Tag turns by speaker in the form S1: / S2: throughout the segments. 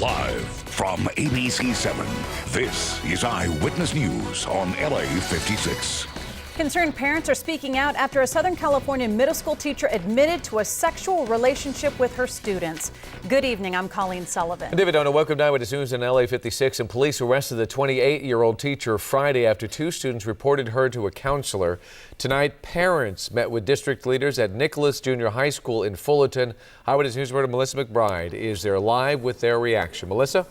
S1: Live from ABC7, this is Eyewitness News on LA 56.
S2: Concerned parents are speaking out after a Southern California middle school teacher admitted to a sexual relationship with her students. Good evening, I'm Colleen Sullivan.
S3: David Dona, welcome to Eyewitness News in LA 56. And police arrested the 28-year-old teacher Friday after two students reported her to a counselor. Tonight, parents met with district leaders at Nicholas Junior High School in Fullerton. Eyewitness News reporter Melissa McBride is there live with their reaction. Melissa?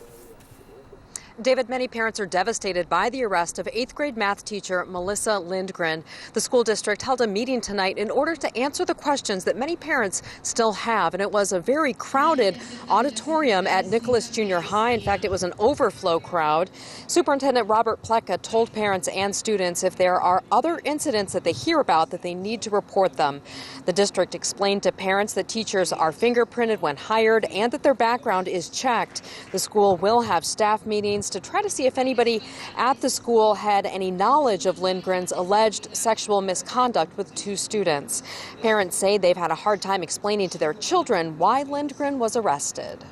S4: David, many parents are devastated by the arrest of 8th grade math teacher Melissa Lindgren. The school district held a meeting tonight in order to answer the questions that many parents still have. And it was a very crowded auditorium at Nicholas Junior High. In fact, it was an overflow crowd. Superintendent Robert Pleka told parents and students if there are other incidents that they hear about that they need to report them. The district explained to parents that teachers are fingerprinted when hired and that their background is checked. The school will have staff meetings to try to see if anybody at the school had any knowledge of Lindgren's alleged sexual misconduct with two students. Parents say they've had a hard time explaining to their children why Lindgren was arrested.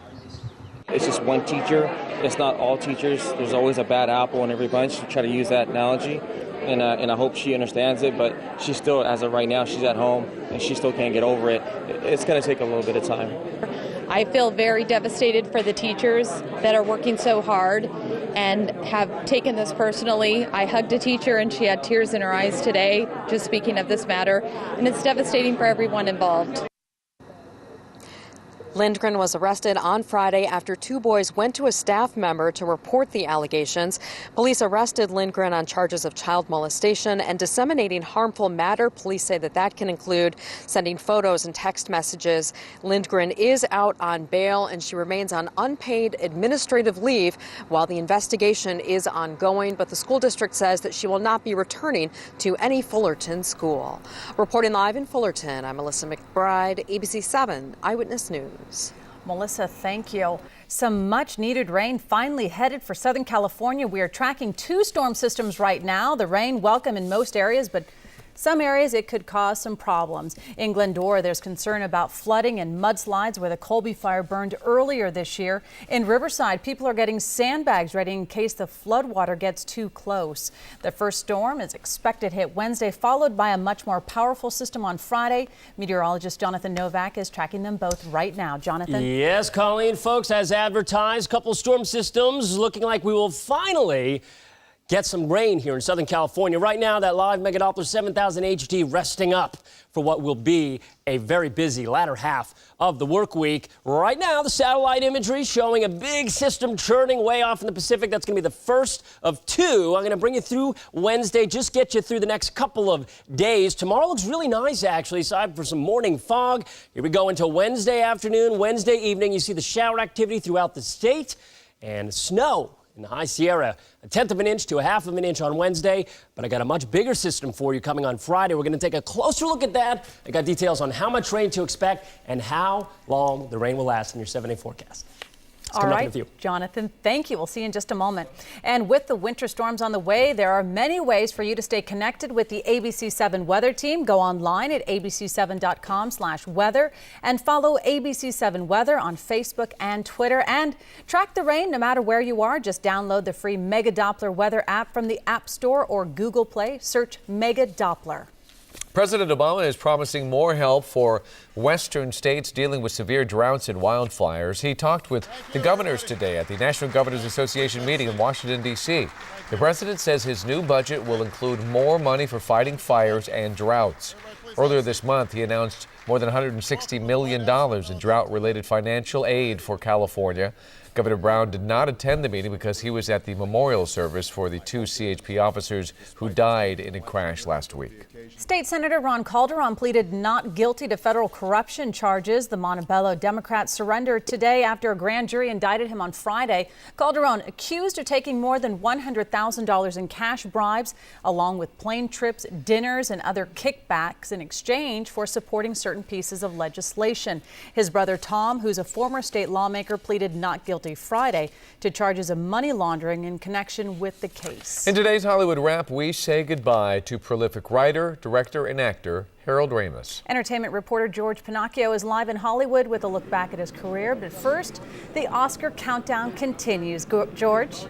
S5: It's just one teacher. It's not all teachers. There's always a bad apple in every bunch. I try to use that analogy, and I hope she understands it, but she still, as of right now, she's at home, and she still can't get over it. It's going to take a little bit of time.
S6: I feel very devastated for the teachers that are working so hard and have taken this personally. I hugged a teacher and she had tears in her eyes today, just speaking of this matter, and it's devastating for everyone involved.
S4: Lindgren was arrested on Friday after two boys went to a staff member to report the allegations. Police arrested Lindgren on charges of child molestation and disseminating harmful matter. Police say that can include sending photos and text messages. Lindgren is out on bail and she remains on unpaid administrative leave while the investigation is ongoing. But the school district says that she will not be returning to any Fullerton school. Reporting live in Fullerton, I'm Melissa McBride, ABC7 Eyewitness News.
S2: Melissa, thank you. Some much needed rain finally headed for Southern California. We are tracking two storm systems right now. The rain welcome in most areas, but some areas it could cause some problems. In Glendora, there's concern about flooding and mudslides where the Colby fire burned earlier this year. In Riverside, people are getting sandbags ready in case the floodwater gets too close. The first storm is expected to hit Wednesday, followed by a much more powerful system on Friday. Meteorologist Jonathan Novak is tracking them both right now. Jonathan?
S7: Yes, Colleen, folks, as advertised, couple storm systems looking like we will finally get some rain here in Southern California. Right now, that live Mega Doppler 7000 HD resting up for what will be a very busy latter half of the work week. Right now, the satellite imagery showing a big system churning way off in the Pacific. That's going to be the first of two. I'm going to bring you through Wednesday, just get you through the next couple of days. Tomorrow looks really nice, actually, aside for some morning fog. Here we go into Wednesday afternoon, Wednesday evening. You see the shower activity throughout the state and snow in the High Sierra, 1/10 of an inch to 1/2 of an inch on Wednesday. But I got a much bigger system for you coming on Friday. We're going to take a closer look at that. I got details on how much rain to expect and how long the rain will last in your 7-day forecast.
S2: All right, Jonathan, thank you. We'll see you in just a moment. And with the winter storms on the way, there are many ways for you to stay connected with the ABC7 weather team. Go online at abc7.com/weather and follow ABC7 Weather on Facebook and Twitter. And track the rain no matter where you are. Just download the free Mega Doppler weather app from the App Store or Google Play. Search Mega Doppler.
S3: President Obama is promising more help for western states dealing with severe droughts and wildfires. He talked with the governors today at the National Governors Association meeting in Washington, D.C. The president says his new budget will include more money for fighting fires and droughts. Earlier this month, he announced more than $160 million in drought-related financial aid for California. Governor Brown did not attend the meeting because he was at the memorial service for the two CHP officers who died in a crash last week.
S2: State Senator Ron Calderon pleaded not guilty to federal corruption charges. The Montebello Democrat surrendered today after a grand jury indicted him on Friday. Calderon accused of taking more than $100,000 in cash bribes, along with plane trips, dinners, and other kickbacks in exchange for supporting certain pieces of legislation. His brother Tom, who's a former state lawmaker, pleaded not guilty guilty Friday to charges of money laundering in connection with the case.
S3: In today's Hollywood Wrap, we say goodbye to prolific writer, director, and actor Harold Ramis.
S2: Entertainment reporter George Pinocchio is live in Hollywood with a look back at his career. But first, the Oscar countdown continues. George?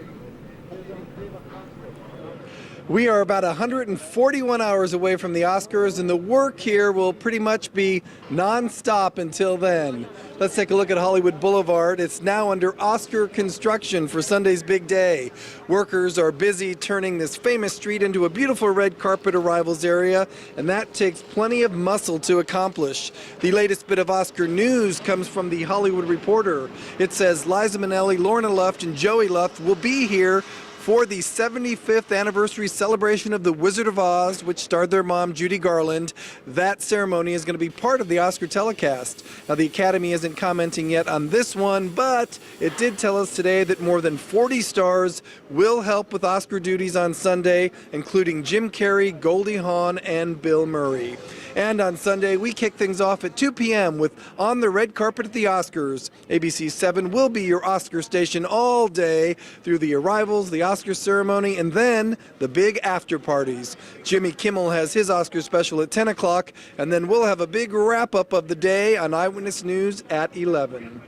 S8: We are about 141 hours away from the Oscars, and the work here will pretty much be non-stop until then. Let's take a look at Hollywood Boulevard. It's now under Oscar construction for Sunday's big day. Workers are busy turning this famous street into a beautiful red carpet arrivals area, and that takes plenty of muscle to accomplish. The latest bit of Oscar news comes from the Hollywood Reporter. It says Liza Minnelli, Lorna Luft, and Joey Luft will be here for the 75th anniversary celebration of The Wizard of Oz, which starred their mom, Judy Garland. That ceremony is going to be part of the Oscar telecast. Now, the Academy isn't commenting yet on this one, but it did tell us today that more than 40 stars will help with Oscar duties on Sunday, including Jim Carrey, Goldie Hawn, and Bill Murray. And on Sunday, we kick things off at 2 p.m. with On the Red Carpet at the Oscars. ABC7 will be your Oscar station all day through the arrivals, the Oscar ceremony, and then the big after parties. Jimmy Kimmel has his Oscar special at 10 o'clock, and then we'll have a big wrap-up of the day on Eyewitness News at 11.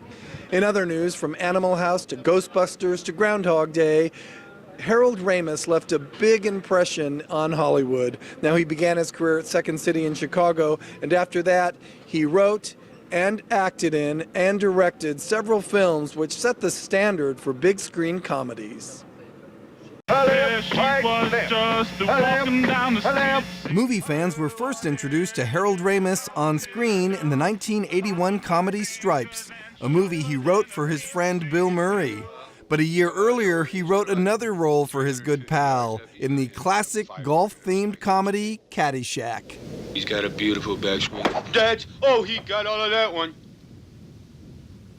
S8: In other news, from Animal House to Ghostbusters to Groundhog Day, Harold Ramis left a big impression on Hollywood. Now, he began his career at Second City in Chicago, and after that, he wrote and acted in and directed several films which set the standard for big screen comedies. Movie fans were first introduced to Harold Ramis on screen in the 1981 comedy Stripes, a movie he wrote for his friend Bill Murray. But a year earlier, he wrote another role for his good pal in the classic golf-themed comedy Caddyshack.
S9: He's got a beautiful backswing. Dad, oh, he got all of that one.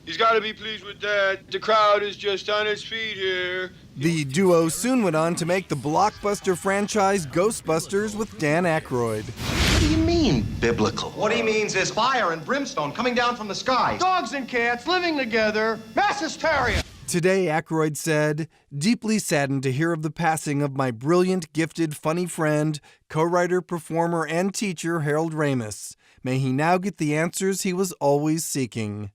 S9: He's got to be pleased with that. The crowd is just on its feet here.
S8: The duo soon went on to make the blockbuster franchise Ghostbusters with Dan Aykroyd.
S10: What do you mean, biblical? What he means is fire and brimstone coming down from the sky. Dogs and cats living together. Mass hysteria.
S8: Today, Aykroyd said, "Deeply saddened to hear of the passing of my brilliant, gifted, funny friend, co-writer, performer, and teacher, Harold Ramis. May he now get the answers he was always seeking."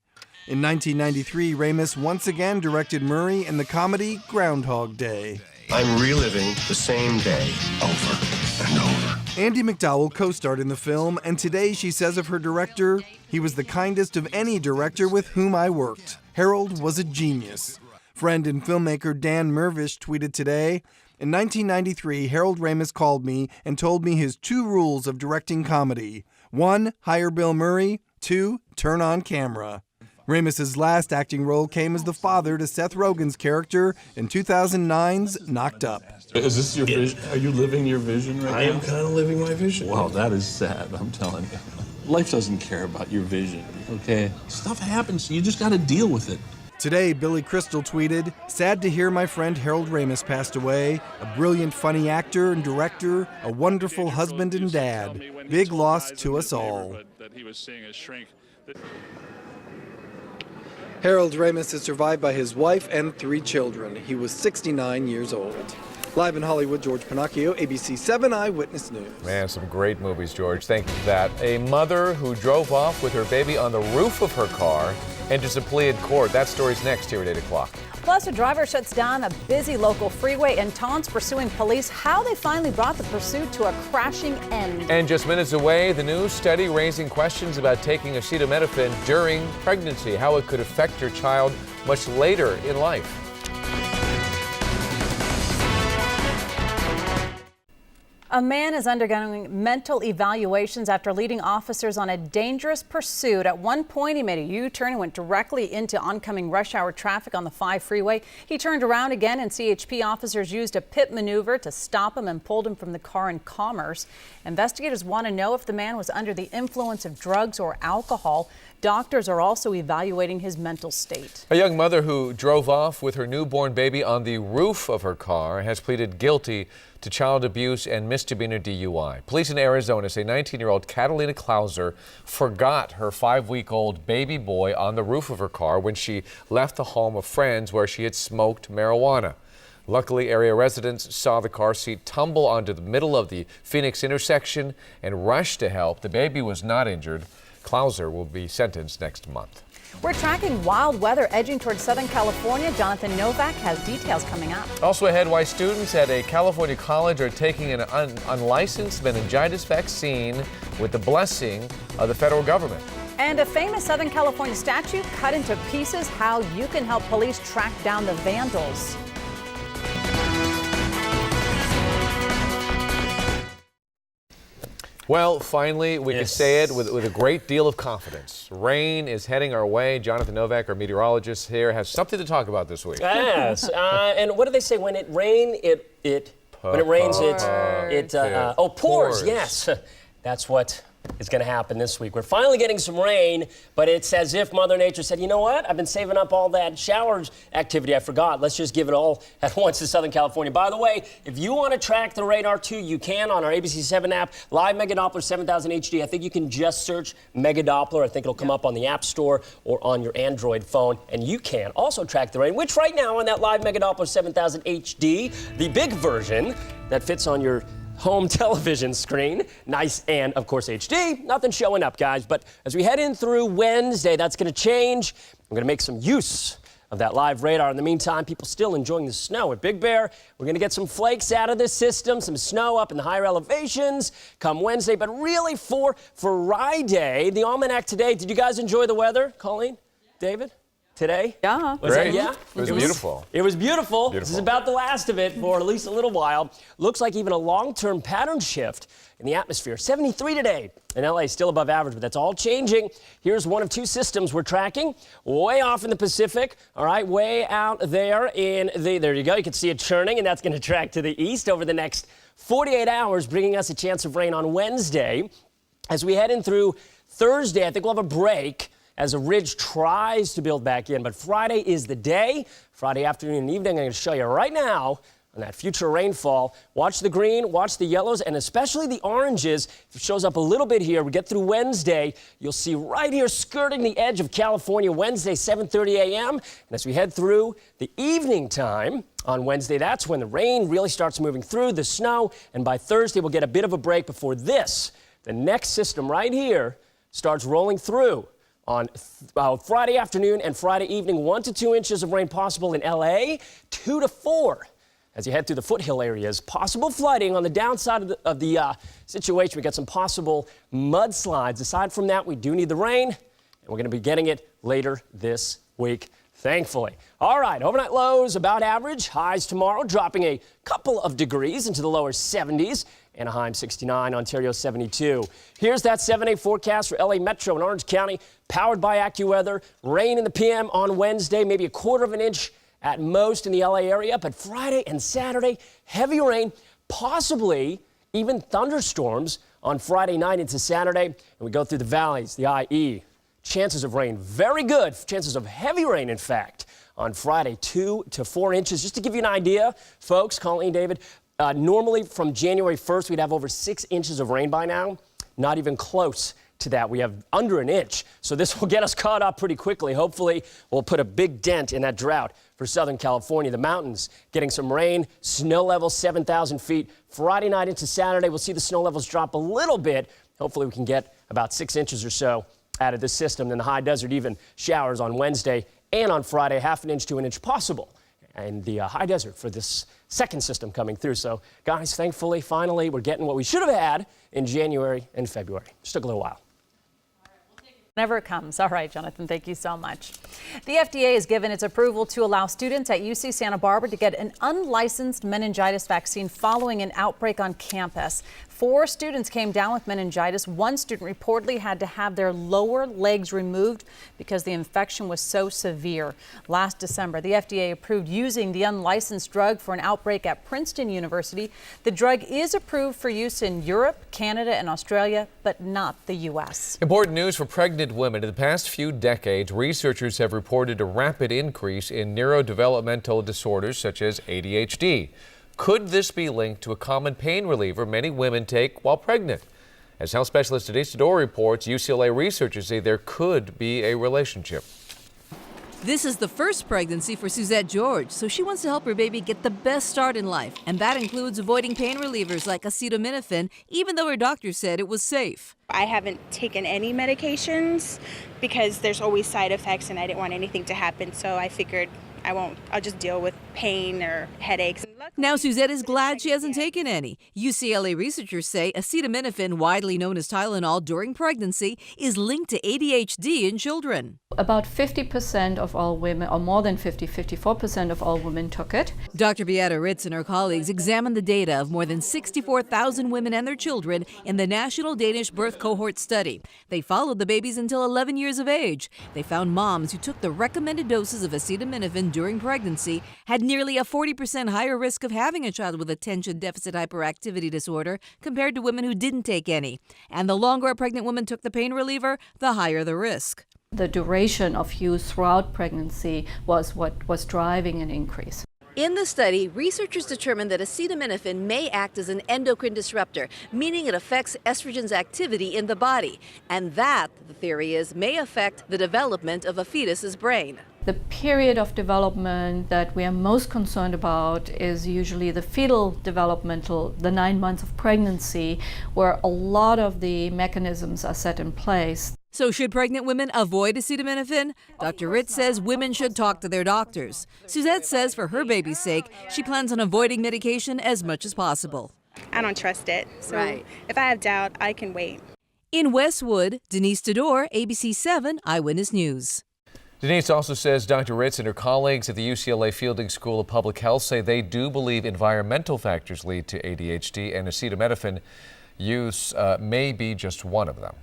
S8: In 1993, Ramis once again directed Murray in the comedy Groundhog Day.
S10: I'm reliving the same day over and over.
S8: Andie MacDowell co-starred in the film, and today she says of her director, "He was the kindest of any director with whom I worked. Harold was a genius." Friend and filmmaker Dan Mervish tweeted today, "In 1993, Harold Ramis called me and told me his 2 rules of directing comedy. 1, hire Bill Murray. 2, turn on camera." Ramis' last acting role came as the father to Seth Rogen's character in 2009's Knocked Up.
S11: Is this your vision? Are you living your vision right now?
S12: I am kind of living my vision.
S11: Wow, that is sad, I'm telling you. Life doesn't care about your vision, okay? Stuff happens, you just gotta deal with it.
S8: Today, Billy Crystal tweeted, "Sad to hear my friend Harold Ramis passed away. A brilliant, funny actor and director, a wonderful husband and dad. Big loss to us all." Harold Ramis is survived by his wife and 3 children. He was 69 years old. Live in Hollywood, George Pinocchio, ABC7 Eyewitness News.
S3: Man, some great movies, George. Thank you for that. A mother who drove off with her baby on the roof of her car enters a plea in court. That story's next here at 8 o'clock.
S2: Plus, a driver shuts down a busy local freeway and taunts pursuing police how they finally brought the pursuit to a crashing end.
S3: And just minutes away, the new study raising questions about taking acetaminophen during pregnancy, how it could affect your child much later in life.
S2: A man is undergoing mental evaluations after leading officers on a dangerous pursuit. At one point, he made a U-turn and went directly into oncoming rush hour traffic on the 5 freeway. He turned around again, and CHP officers used a pit maneuver to stop him and pulled him from the car in Commerce. Investigators want to know if the man was under the influence of drugs or alcohol. doctors are also evaluating his mental state.
S3: A young mother who drove off with her newborn baby on the roof of her car has pleaded guilty to child abuse and misdemeanor DUI. Police in Arizona say 19-year-old Catalina Klauser forgot her 5-week-old baby boy on the roof of her car when she left the home of friends where she had smoked marijuana. Luckily, area residents saw the car seat tumble onto the middle of the Phoenix intersection and rushed to help. The baby was not injured. Klauser will be sentenced next month.
S2: We're tracking wild weather edging towards Southern California. Jonathan Novak has details coming up.
S3: Also ahead, why students at a California college are taking an unlicensed meningitis vaccine with the blessing of the federal government.
S2: And a famous Southern California statue cut into pieces, how you can help police track down the vandals.
S3: Well, finally, we can say it with a great deal of confidence. Rain is heading our way. Jonathan Novak, our meteorologist here, has something to talk about this week.
S7: Yes, and what do they say? When it rains, pours. Yes, that's what is going to happen this week. We're finally getting some rain, but it's as if Mother Nature said, you know what? I've been saving up all that showers activity I forgot. Let's just give it all at once to Southern California. By the way, if you want to track the radar too, you can on our ABC7 app, Live Mega Doppler 7000 HD. I think you can just search Mega Doppler. I think it'll come up on the App Store or on your Android phone. And you can also track the rain, which right now on that Live Mega Doppler 7000 HD, the big version that fits on your home television screen, nice and of course HD, nothing showing up, guys. But as we head in through Wednesday, that's going to change. I'm going to make some use of that live radar. In the meantime, people still enjoying the snow at Big Bear. We're going to get some flakes out of this system, some snow up in the higher elevations come Wednesday. But really for Friday, the almanac today, did you guys enjoy the weather? Colleen? David? Today?
S2: Yeah.
S3: Great.
S7: Yeah?
S3: It was beautiful.
S7: It was beautiful. This is about the last of it for at least a little while. Looks like even a long-term pattern shift in the atmosphere. 73 today. In LA, still above average, but that's all changing. Here's one of two systems we're tracking. Way off in the Pacific. All right, way out there in there you go. You can see it churning, and that's going to track to the east over the next 48 hours, bringing us a chance of rain on Wednesday. As we head in through Thursday, I think we'll have a break as a ridge tries to build back in. But Friday is the day. Friday afternoon and evening, I'm going to show you right now on that future rainfall. Watch the green, watch the yellows, and especially the oranges. If it shows up a little bit here, we get through Wednesday, you'll see right here skirting the edge of California Wednesday, 7:30 a.m. And as we head through the evening time on Wednesday, that's when the rain really starts moving through, the snow, and by Thursday, we'll get a bit of a break before this. The next system right here starts rolling through on Friday afternoon and Friday evening. 1 to 2 inches of rain possible in LA, 2 to 4 as you head through the foothill areas. Possible flooding on the downside of the situation. We got some possible mudslides. Aside from that, we do need the rain, and we're going to be getting it later this week, thankfully. All right, overnight lows about average. Highs tomorrow dropping a couple of degrees into the lower 70s. Anaheim 69, Ontario 72. Here's that 7-day forecast for LA Metro and Orange County, powered by AccuWeather. Rain in the PM on Wednesday, maybe 1/4 of an inch at most in the LA area. But Friday and Saturday, heavy rain, possibly even thunderstorms on Friday night into Saturday. And we go through the valleys, the IE. Chances of rain, very good. Chances of heavy rain, in fact, on Friday, 2 to 4 inches. Just to give you an idea, folks, Colleen, David, normally from January 1st, we'd have over 6 inches of rain by now. Not even close to that. We have under an inch. So this will get us caught up pretty quickly. Hopefully, we'll put a big dent in that drought for Southern California. The mountains getting some rain. Snow level 7,000 feet. Friday night into Saturday, we'll see the snow levels drop a little bit. Hopefully, we can get about 6 inches or so out of this system. Then the high desert, even showers on Wednesday and on Friday, 1/2 inch to 1 inch possible. And the high desert for this second system coming through. So, guys, thankfully, finally, we're getting what we should have had in January and February. Just took a little while.
S2: Whenever it comes. All right, Jonathan, thank you so much. The FDA has given its approval to allow students at UC Santa Barbara to get an unlicensed meningitis vaccine following an outbreak on campus. 4 students came down with meningitis. One student reportedly had to have their lower legs removed because the infection was so severe. Last December, the FDA approved using the unlicensed drug for an outbreak at Princeton University. The drug is approved for use in Europe, Canada, and Australia, but not the U.S.
S3: Important news for pregnant women. In the past few decades, researchers have reported a rapid increase in neurodevelopmental disorders such as ADHD. Could this be linked to a common pain reliever many women take while pregnant? As health specialist Denise Dodor reports, UCLA researchers say there could be a relationship.
S12: This is the first pregnancy for Suzette George, so she wants to help her baby get the best start in life. And that includes avoiding pain relievers like acetaminophen, even though her doctor said it was safe.
S13: I haven't taken any medications because there's always side effects and I didn't want anything to happen, so I figured I'll just deal with pain or headaches.
S12: Now Suzette is glad she hasn't taken any. UCLA researchers say acetaminophen, widely known as Tylenol during pregnancy, is linked to ADHD in children.
S14: About 50% of all women, or more than 54% of all women took it.
S12: Dr. Beata Ritz and her colleagues examined the data of more than 64,000 women and their children in the National Danish Birth Cohort Study. They followed the babies until 11 years of age. They found moms who took the recommended doses of acetaminophen during pregnancy had nearly a 40% higher risk of having a child with attention deficit hyperactivity disorder compared to women who didn't take any. And the longer a pregnant woman took the pain reliever, the higher the risk.
S14: The duration of use throughout pregnancy was what was driving an increase.
S12: In the study, researchers determined that acetaminophen may act as an endocrine disruptor, meaning it affects estrogen's activity in the body. And that, the theory is, may affect the development of a fetus's brain.
S14: The period of development that we are most concerned about is usually the fetal developmental, the 9 months of pregnancy, where a lot of the mechanisms are set in place.
S12: So should pregnant women avoid acetaminophen? Dr. Ritz says women should talk to their doctors. Suzette says for her baby's sake, she plans on avoiding medication as much as possible.
S13: I don't trust it, so if I have doubt, I can wait.
S12: In Westwood, Denise Dodor, ABC7 Eyewitness News.
S3: Denise also says Dr. Ritz and her colleagues at the UCLA Fielding School of Public Health say they do believe environmental factors lead to ADHD, and acetaminophen use may be just one of them.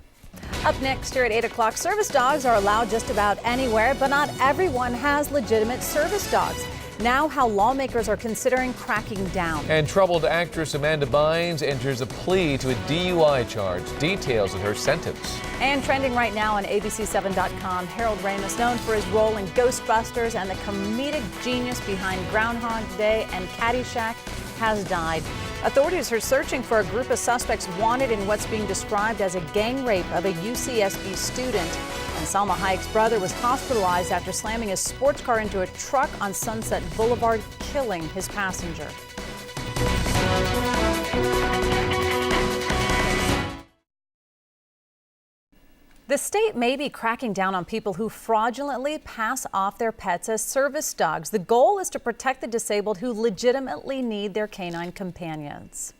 S2: Up next here at 8 o'clock, service dogs are allowed just about anywhere, but not everyone has legitimate service dogs. Now how lawmakers are considering cracking down.
S3: And troubled actress Amanda Bynes enters a plea to a DUI charge. Details of her sentence.
S2: And trending right now on ABC7.com, Harold Ramis, known for his role in Ghostbusters and the comedic genius behind Groundhog Day and Caddyshack, has died. Authorities are searching for a group of suspects wanted in what's being described as a gang rape of a UCSB student. And Salma Hayek's brother was hospitalized after slamming his sports car into a truck on Sunset Boulevard, killing his passenger. The state may be cracking down on people who fraudulently pass off their pets as service dogs. The goal is to protect the disabled who legitimately need their canine companions.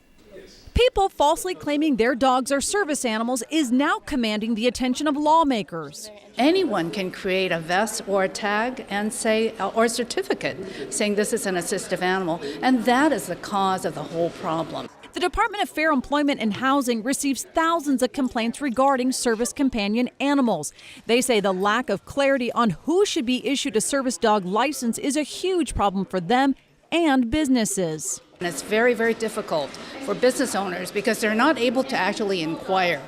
S15: People falsely claiming their dogs are service animals is now commanding the attention of lawmakers.
S16: Anyone can create a vest or a tag and say, or a certificate saying this is an assistive animal, and that is the cause of the whole problem.
S15: The Department of Fair Employment and Housing receives thousands of complaints regarding service companion animals. They say the lack of clarity on who should be issued a service dog license is a huge problem for them and businesses.
S16: And it's very, very difficult for business owners because they're not able to actually inquire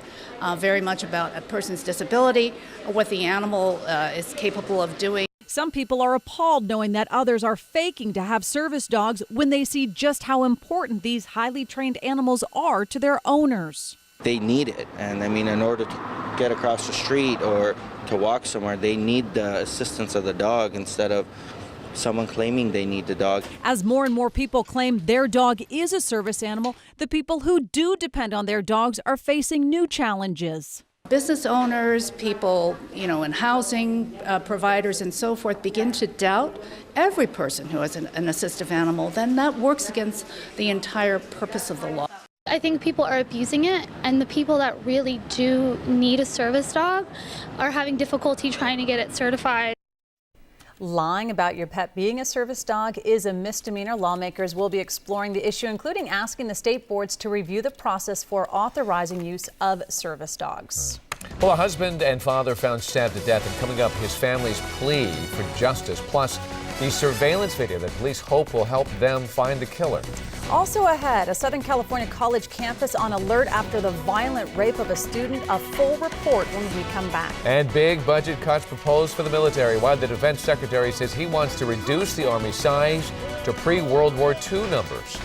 S16: very much about a person's disability or what the animal is capable of doing.
S15: Some people are appalled knowing that others are faking to have service dogs when they see just how important these highly trained animals are to their owners.
S17: They need it, and I mean, in order to get across the street or to walk somewhere, they need the assistance of the dog instead of someone claiming they need the dog.
S15: As more and more people claim their dog is a service animal, the people who do depend on their dogs are facing new challenges.
S16: Business owners, people, in housing providers and so forth begin to doubt every person who has an assistive animal. Then that works against the entire purpose of the law.
S18: I think people are abusing it, and the people that really do need a service dog are having difficulty trying to get it certified.
S2: Lying about your pet being a service dog is a misdemeanor. Lawmakers will be exploring the issue, including asking the state boards to review the process for authorizing use of service dogs.
S3: Well, a husband and father found stabbed to death, and coming up, his family's plea for justice, plus the surveillance video that police hope will help them find the killer.
S2: Also ahead, a Southern California college campus on alert after the violent rape of a student. A full report when we come back.
S3: And big budget cuts proposed for the military, while the defense secretary says he wants to reduce the Army's size to pre-World War II numbers.